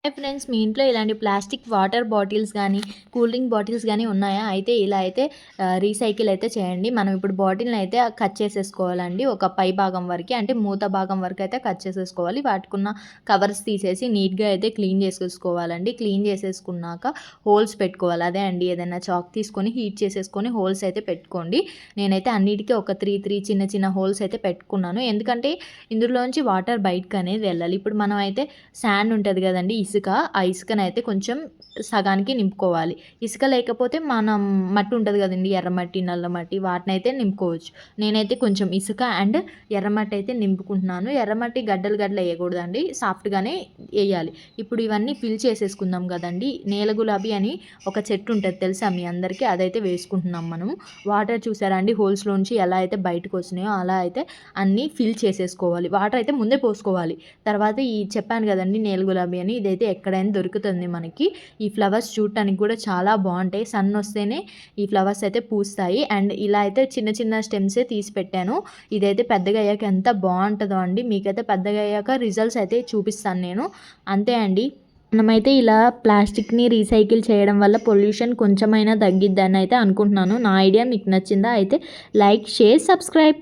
Hi friends, మీ ఇంట్లో ఇలాంటి plastic water bottles కానీ కూల్ డ్రింక్ బాటిల్స్ కానీ ఉన్నాయా? అయితే ఇలా అయితే రీసైకిల్ అయితే చేయండి. మనం ఇప్పుడు బాటిల్ని అయితే కట్ చేసేసుకోవాలండి. ఒక పై భాగం వరకు, అంటే మూత భాగం వరకు అయితే కట్ చేసేసుకోవాలి. వాటికున్న కవర్స్ తీసేసి నీట్గా అయితే క్లీన్ చేసేసుకోవాలండి. క్లీన్ చేసేసుకున్నాక హోల్స్ పెట్టుకోవాలి. అదే అండి, ఏదైనా చాక్ తీసుకొని హీట్ చేసేసుకొని హోల్స్ అయితే పెట్టుకోండి. నేనైతే అన్నిటికీ ఒక త్రీ చిన్న చిన్న హోల్స్ అయితే పెట్టుకున్నాను. ఎందుకంటే ఇందులోంచి వాటర్ బయటకు అనేది వెళ్ళాలి. ఇప్పుడు మనం అయితే శాండ్ ఉంటుంది కదండి, ఇసుక, ఆ ఇసుకనైతే కొంచెం సగానికి నింపుకోవాలి. ఇసుక లేకపోతే మనం మట్టి ఉంటుంది కదండి, ఎర్రమట్టి, నల్లమట్టి, వాటినైతే నింపుకోవచ్చు. నేనైతే కొంచెం ఇసుక అండ్ ఎర్రమట్టి అయితే నింపుకుంటున్నాను. ఎర్రమట్టి గడ్డలు వేయకూడదండి, సాఫ్ట్గానే వేయాలి. ఇప్పుడు ఇవన్నీ ఫిల్ చేసేసుకుందాం కదండి. నేల గులాబీ అని ఒక చెట్టు ఉంటుంది తెలుసా మీ అందరికీ, అదైతే వేసుకుంటున్నాం మనము. వాటర్ చూసారా అండి, హోల్స్లోంచి ఎలా అయితే బయటకు వచ్చినాయో అలా అయితే అన్నీ ఫిల్ చేసేసుకోవాలి. వాటర్ అయితే ముందే పోసుకోవాలి. తర్వాత ఈ చెప్పాను కదండి నేల గులాబీ అని, ఇదైతే ఎక్కడైనా దొరుకుతుంది మనకి. ఈ ఫ్లవర్స్ చూడటానికి కూడా చాలా బాగుంటాయి. సన్ వస్తేనే ఈ ఫ్లవర్స్ అయితే పూస్తాయి. అండ్ ఇలా అయితే చిన్న చిన్న స్టెమ్సే తీసి పెట్టాను. ఇదైతే పెద్దగా అయ్యాక ఎంత బాగుంటుందో అండి, మీకైతే పెద్దగా అయ్యాక రిజల్ట్స్ అయితే చూపిస్తాను నేను. అంతే అండి. మనమైతే ఇలా ప్లాస్టిక్ని రీసైకిల్ చేయడం వల్ల పొల్యూషన్ కొంచెమైనా తగ్గిద్దని అయితే అనుకుంటున్నాను. నా ఐడియా మీకు నచ్చిందా? అయితే లైక్, షేర్, సబ్స్క్రైబ్.